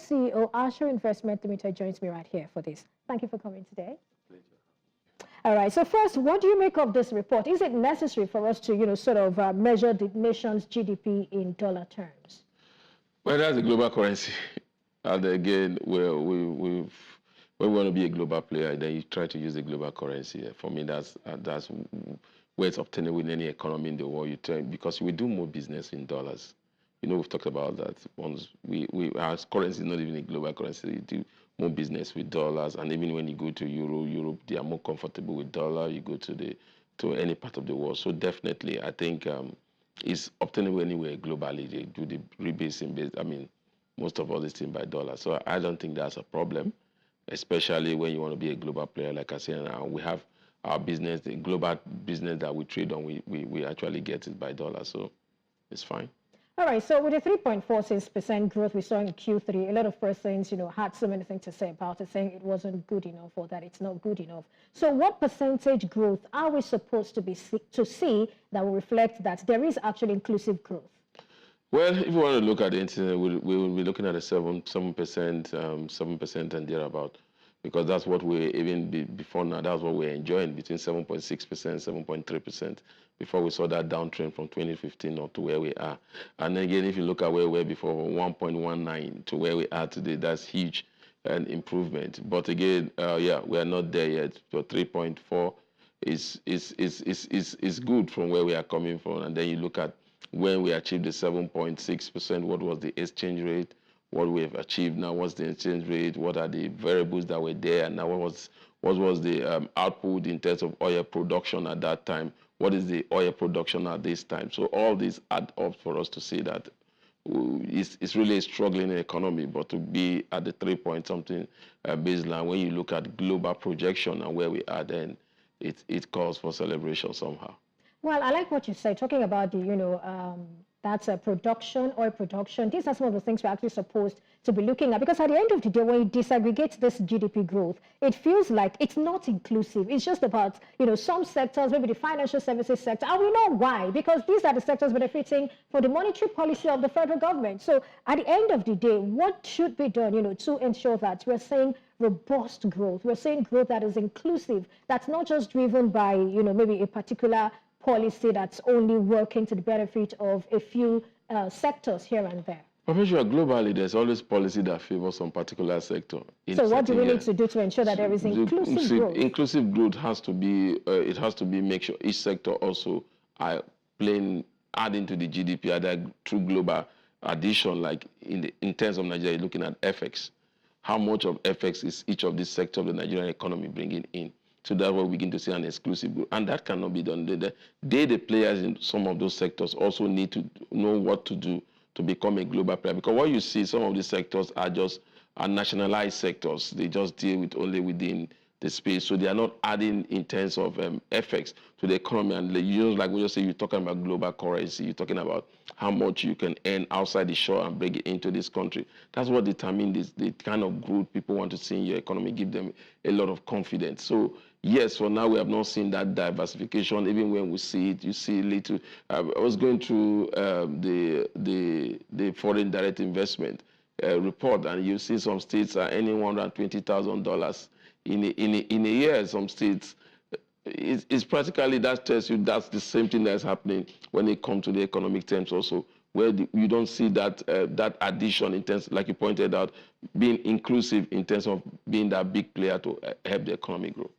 CEO, Asher Investment Ltd, joins me right here for this. Thank you for coming today. Pleasure. All right. So first, what do you make of this report? Is it necessary for us to, sort of measure the nation's GDP in dollar terms? Well, that's a global currency. And again, when we want to be a global player, then you try to use a global currency. For me, that's where it's obtainable in any economy in the world. Because we do more business in dollars. We've talked about that. Once our currency is not even a global currency. We do more business with dollars, and even when you go to Europe, they are more comfortable with dollar. You go to any part of the world. So definitely, I think it's obtainable anywhere globally. They do the rebasing. Most of all this thing by dollar. So I don't think that's a problem, especially when you want to be a global player. Like I said, now we have our business, the global business that we trade on. We actually get it by dollar, so it's fine. All right, so with the 3.46% growth we saw in Q3, a lot of persons, had so many things to say about it, saying it wasn't good enough or that it's not good enough. So what percentage growth are we supposed to see that will reflect that there is actually inclusive growth? Well, if you want to look at it, we will be looking at a 7% and thereabout, because that's what we even before now. That's what we're enjoying, between 7.6%, 7.3%. Before we saw that downtrend from 2015 up to where we are. And again, if you look at where we were before, 1.19 to where we are today, that's huge an improvement. But again, yeah, we are not there yet. So 3.4 is good from where we are coming from. And then you look at when we achieved the 7.6%, what was the exchange rate? What we have achieved now, what's the exchange rate? What are the variables that were there? And now what was the output in terms of oil production at that time? What is the oil production at this time? So all these add up for us to see that it's really a struggling economy, but to be at the 3-point-something baseline, when you look at global projection and where we are, then it calls for celebration somehow. Well, I like what you say, talking about the, that's a production, oil production. These are some of the things we're actually supposed to be looking at, because at the end of the day, when you disaggregate this GDP growth, it feels like it's not inclusive. It's just about, some sectors, maybe the financial services sector, and we know why, because these are the sectors benefiting from the monetary policy of the federal government. So at the end of the day, what should be done, to ensure that we're seeing robust growth, we're seeing growth that is inclusive, that's not just driven by, maybe a particular policy that's only working to the benefit of a few sectors here and there. But sure, globally, there's always policy that favors some particular sector. So what do we need to do to ensure that there is inclusive growth? Inclusive growth has to be, make sure each sector also adding to the GDP, either through global addition, like in terms of Nigeria, looking at FX. How much of FX is each of these sectors of the Nigerian economy bringing in? So that we begin to see an exclusive growth. And that cannot be done. The players in some of those sectors also need to know what to do to become a global player. Because what you see, some of these sectors are nationalized sectors. They just deal with only within the space. So they are not adding in terms of effects to the economy. And like we just say, you're talking about global currency. You're talking about how much you can earn outside the shore and bring it into this country. That's what determines the kind of growth people want to see in your economy, give them a lot of confidence. So yes, for now, we have not seen that diversification. Even when we see it, you see little. I was going through the foreign direct investment report, and you see some states are earning $120,000 in a year. Some states, it's practically, that tells you that's the same thing that's happening when it comes to the economic terms also, where you don't see that addition in terms, like you pointed out, being inclusive in terms of being that big player to help the economy grow.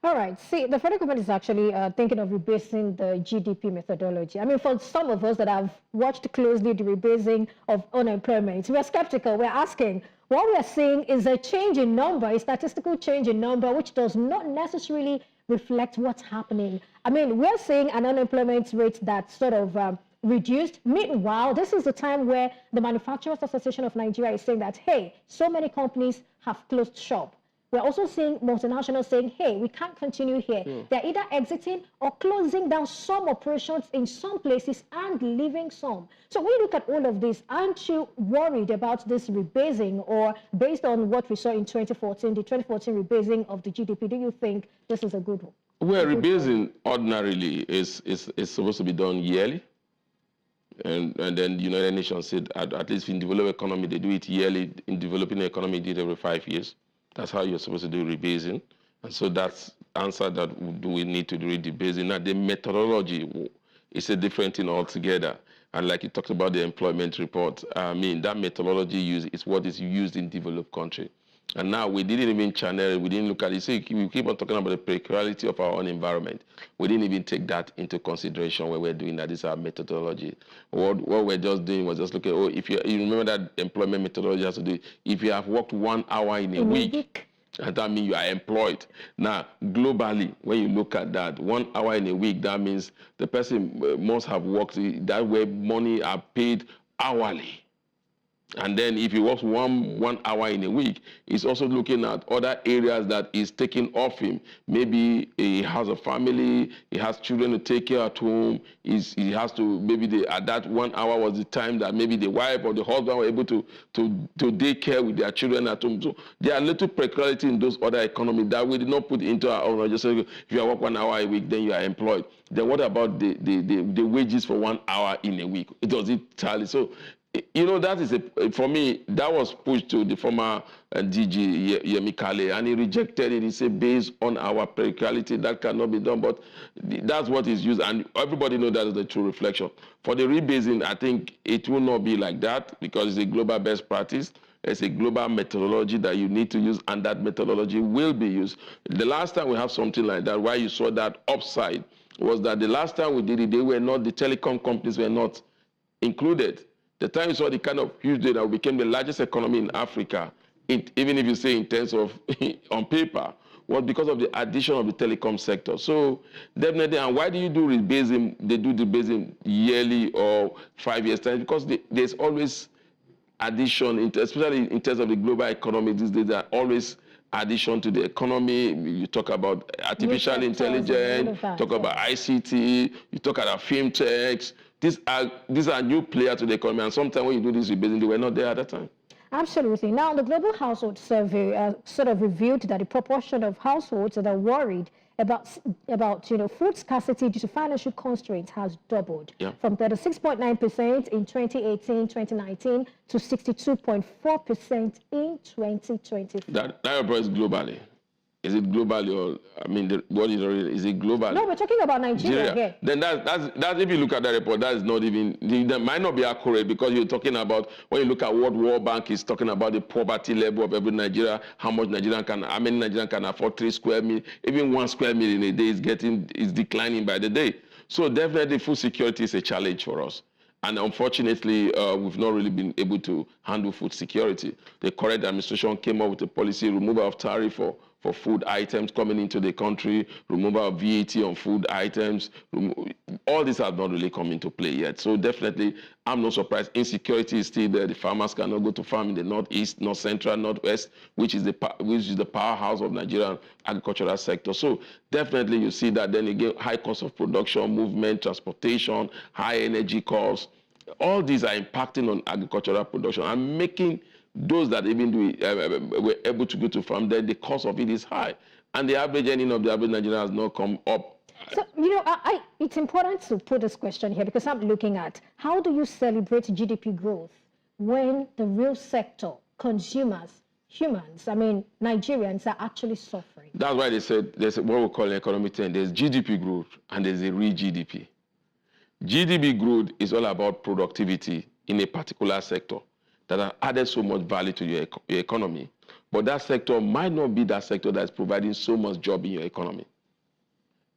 All right. See, the federal government is actually thinking of rebasing the GDP methodology. I mean, for some of us that have watched closely the rebasing of unemployment, we're skeptical. We're asking, what we are seeing is a change in number, a statistical change in number, which does not necessarily reflect what's happening. I mean, we're seeing an unemployment rate that's sort of reduced. Meanwhile, this is the time where the Manufacturers Association of Nigeria is saying that, hey, so many companies have closed shop. We're also seeing multinationals saying, hey, we can't continue here. They're either exiting or closing down some operations in some places and leaving some. So when you look at all of this, aren't you worried about this rebasing, or based on what we saw in 2014, the 2014 rebasing of the GDP, do you think this is a good one? Well, rebasing ordinarily is supposed to be done yearly. And then the United Nations said at least in developed economy, they do it yearly. In developing economy, they do it every 5 years. That's how you're supposed to do rebasing. And so that's answer that do we need to do rebasing. Now, the methodology is a different thing altogether. And like you talked about the employment report, I mean, that methodology used is what is used in developed country. And now we didn't even channel it, we didn't look at it. See, we keep on talking about the precarity of our own environment. We didn't even take that into consideration when we're doing that. This is our methodology. What we're just doing was just looking, oh, if you remember that employment methodology has to do, if you have worked 1 hour in a week, and that means you are employed. Now, globally, when you look at that, 1 hour in a week, that means the person must have worked, that way money are paid hourly. And then if he works one hour in a week, he's also looking at other areas that is taking off him. Maybe he has a family, he has children to take care at home. He has to, maybe at that 1 hour was the time that maybe the wife or the husband were able to take care with their children at home. So there are little precarity in those other economies that we did not put into our own. Just say, if you work 1 hour a week, then you are employed. Then what about the wages for 1 hour in a week? Does it tally? So, you know, that is, for me, that was pushed to the former DG Yemi Kale, and he rejected it. He said, based on our precarity, that cannot be done. But that's what is used, and everybody knows that is the true reflection. For the rebasing, I think it will not be like that because it's a global best practice. It's a global methodology that you need to use, and that methodology will be used. The last time we have something like that, why you saw that upside, was that the last time we did it, the telecom companies were not included. The time you saw the kind of huge data, we became the largest economy in Africa, even if you say in terms of on paper, was because of the addition of the telecom sector. So definitely, and why do you do rebasing? They do the rebasing yearly or 5 years time, because there's always addition, especially in terms of the global economy these days. There are always addition to the economy. You talk about artificial intelligence, talk about ICT, you talk about fintechs. These are new players to the economy, and sometimes when you do this rebasing, they were not there at that time. Absolutely. Now, the Global Household Survey sort of revealed that the proportion of households that are worried about food scarcity due to financial constraints has doubled from 36.9% in 2018-2019 to 62.4% in 2020. That applies globally. Is it globally, or I mean, what is it globally? No, we're talking about Nigeria here. Then that's if you look at that report, that is not even, that might not be accurate, because you're talking about, when you look at what World Bank is talking about, the poverty level of every Nigeria, how many Nigerian can afford 3 square meals, even 1 square meal in a day is declining by the day. So definitely food security is a challenge for us. And unfortunately, we've not really been able to handle food security. The current administration came up with a policy, removal of tariff for food items coming into the country, removal of VAT on food items. All this has not really come into play yet. So definitely, I'm not surprised. Insecurity is still there. The farmers cannot go to farm in the northeast, north central, northwest, which is the powerhouse of Nigerian agricultural sector. So definitely, you see that. Then again, high cost of production, movement, transportation, high energy costs. All these are impacting on agricultural production and making those that even were able to go to farm, then the cost of it is high. And the average earning of the average Nigerian has not come up. So, it's important to put this question here, because I'm looking at how do you celebrate GDP growth when the real sector, consumers, humans, Nigerians are actually suffering? That's why they said there's what we call an economic trend. There's GDP growth and there's a real GDP. GDP growth is all about productivity in a particular sector that have added so much value to your economy. But that sector might not be that sector that's providing so much job in your economy.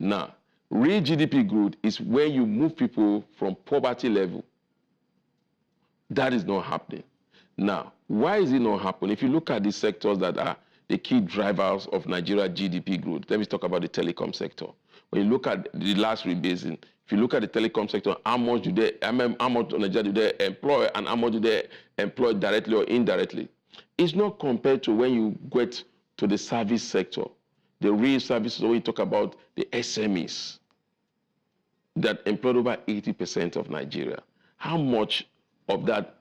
Now, real GDP growth is where you move people from poverty level. That is not happening. Now, why is it not happening? If you look at the sectors that are the key drivers of Nigeria GDP growth, let me talk about the telecom sector. When you look at the last rebasing, if you look at the telecom sector, how much Nigeria do they employ, and how much do they employ directly or indirectly? It's not compared to when you get to the service sector, the real services, when you talk about the SMEs that employ over 80% of Nigeria. How much of that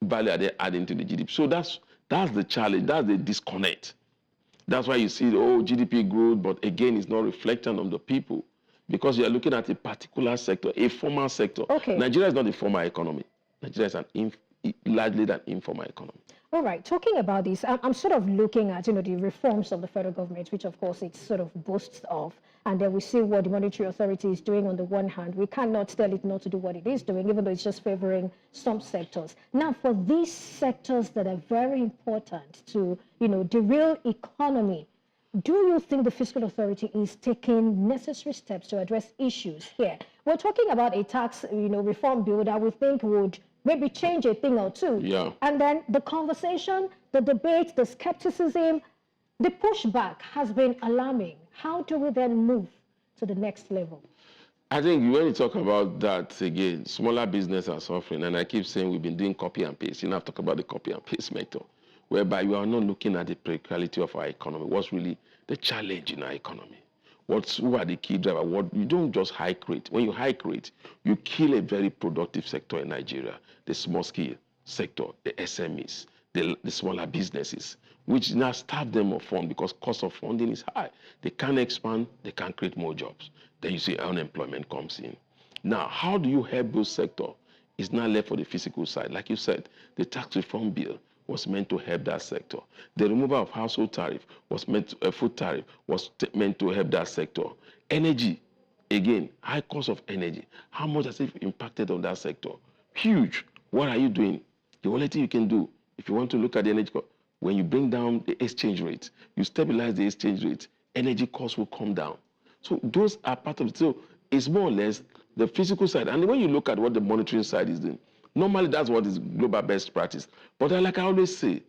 value are they adding to the GDP? So that's the challenge, that's the disconnect. That's why you see, GDP growth, but again, it's not reflecting on the people. because you are looking at a particular sector, a formal sector. Okay. Nigeria is not a formal economy. Nigeria is largely an informal economy. All right, talking about this, I'm sort of looking at, the reforms of the federal government, which of course it sort of boasts of, and then we see what the monetary authority is doing on the one hand. We cannot tell it not to do what it is doing, even though it's just favoring some sectors. Now, for these sectors that are very important to, the real economy, do you think the fiscal authority is taking necessary steps to address issues here? We're talking about a tax, reform bill that we think would maybe change a thing or two. Yeah. And then the conversation, the debate, the skepticism, the pushback has been alarming. How do we then move to the next level? I think when you talk about that, again, smaller business are suffering. And I keep saying we've been doing copy and paste. You have to talk about the copy and paste method, whereby you are not looking at the practicality of our economy. What's really the challenge in our economy? Who are the key drivers? You don't just hike rate. When you hike rate, you kill a very productive sector in Nigeria, the small scale sector, the SMEs, the smaller businesses, which now starve them of fund because cost of funding is high. They can't expand, they can't create more jobs. Then you see unemployment comes in. Now, how do you help those sectors? It's not left for the physical side. Like you said, the tax reform bill was meant to help that sector. The removal of household tariff was meant to, food tariff was meant to help that sector. Energy, again, high cost of energy. How much has it impacted on that sector? Huge. What are you doing? The only thing you can do, if you want to look at the energy cost, when you bring down the exchange rate, you stabilize the exchange rate, energy costs will come down. So those are part of it. So it's more or less the physical side. And when you look at what the monitoring side is doing, normally that's what is global best practice. But like I always say,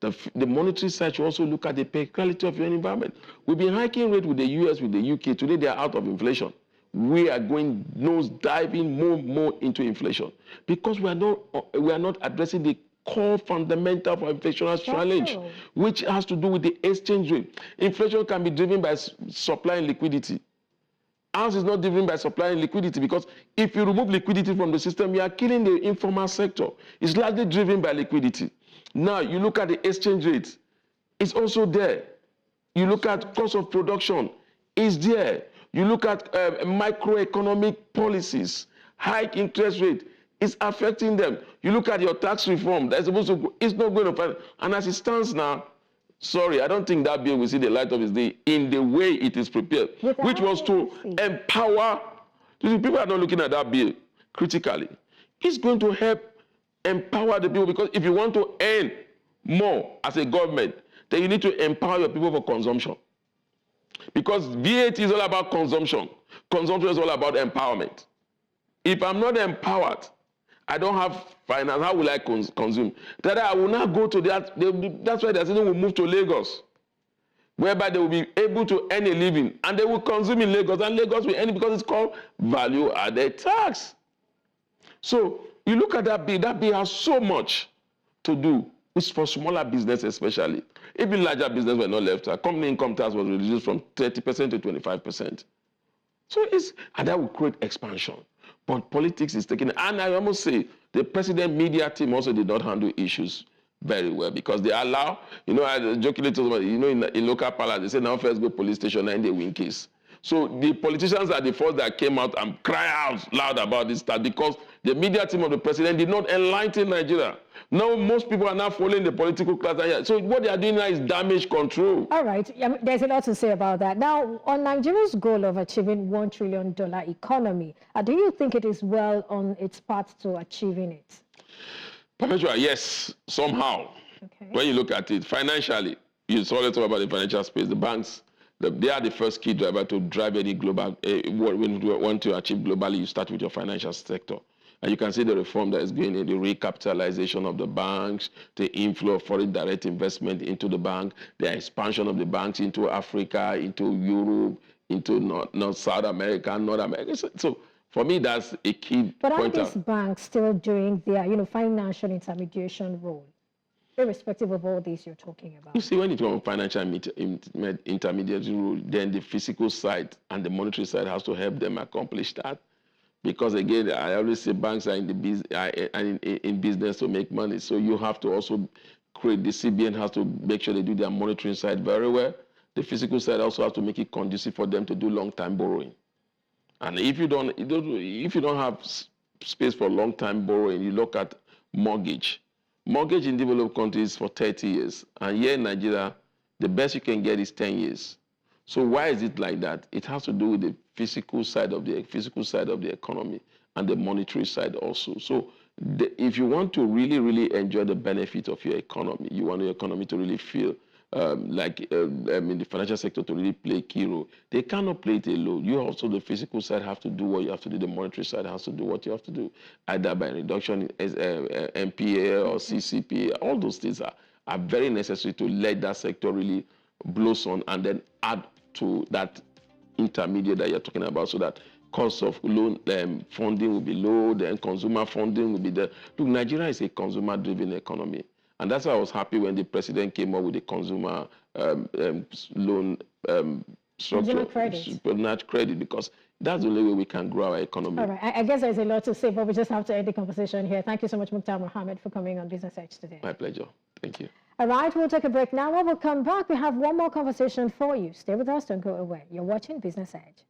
the monetary side should also look at the peculiarity of your environment. We've been hiking rate with the US, with the UK. Today they are out of inflation. We are going nose diving more into inflation because we are not addressing the core fundamental of our inflationary challenge, which has to do with the exchange rate. Inflation can be driven by supply and liquidity. Ours is not driven by supply and liquidity because if you remove liquidity from the system, you are killing the informal sector. It's largely driven by liquidity. Now, you look at the exchange rate, it's also there. You look at cost of production, it's there. You look at microeconomic policies, high interest rate, it's affecting them. You look at your tax reform, that's supposed to go, it's not going to find. And as it stands now, sorry, I don't think that bill will see the light of its day in the way it is prepared, which was to empower. People are not looking at that bill critically. It's going to help empower the people because if you want to earn more as a government, then you need to empower your people for consumption. Because VAT is all about consumption. Consumption is all about empowerment. If I'm not empowered, I don't have finance, how will I consume? That I will not go to that. That's why the citizens will move to Lagos, whereby they will be able to earn a living, and they will consume in Lagos, and Lagos will earn it because it's called value-added tax. So you look at that bill has so much to do. It's for smaller business especially. Even larger business were not left. Company income tax was reduced from 30% to 25%. So and that will create expansion. But politics is taking, and I almost say the president media team also did not handle issues very well because they allow, I jokingly told them, in local parlance, they say now first go police station and they win case. So the politicians are the first that came out and cry out loud about this stuff because the media team of the president did not enlighten Nigeria. Now most people are now following the political class. So what they are doing now is damage control. All right. There's a lot to say about that. Now, on Nigeria's goal of achieving $1 trillion economy, do you think it is well on its path to achieving it? Perpetual, yes, somehow. Okay. When you look at it financially, you always talk about the financial space, the banks. They are the first key driver to drive any global, when you want to achieve globally, you start with your financial sector. And you can see the reform that is going in, the recapitalization of the banks, the inflow of foreign direct investment into the bank, the expansion of the banks into Africa, into Europe, into North South America, North America. So for me, that's a key But point. But are these banks still doing their, financial intermediation role? Irrespective of all these you're talking about. You see, when it comes to financial intermediary rule, then the physical side and the monetary side has to help them accomplish that. Because again, I always say banks are in business to make money. So you have to also create, the CBN has to make sure they do their monitoring side very well. The physical side also has to make it conducive for them to do long-term borrowing. And if you don't have space for long-time borrowing, you look at mortgage. Mortgage in developed countries for 30 years. And here in Nigeria, the best you can get is 10 years. So why is it like that? It has to do with the physical side of the economy and the monetary side also. So if you want to really, really enjoy the benefit of your economy, you want your economy to really feel in the financial sector to really play a key role. They cannot play it alone. You also, the physical side, have to do what you have to do. The monetary side has to do what you have to do, either by reduction in MPA or CCP. All those things are very necessary to let that sector really blossom and then add to that intermediate that you're talking about, so that cost of loan funding will be low, then consumer funding will be there. Look, Nigeria is a consumer-driven economy. And that's why I was happy when the president came up with the consumer loan structure, credit, because that's the only way we can grow our economy. All right, I guess there's a lot to say, but we just have to end the conversation here. Thank you so much, Muktar Mohammed, for coming on Business Edge today. My pleasure. Thank you. All right, we'll take a break now. When we'll come back, we have one more conversation for you. Stay with us, don't go away. You're watching Business Edge.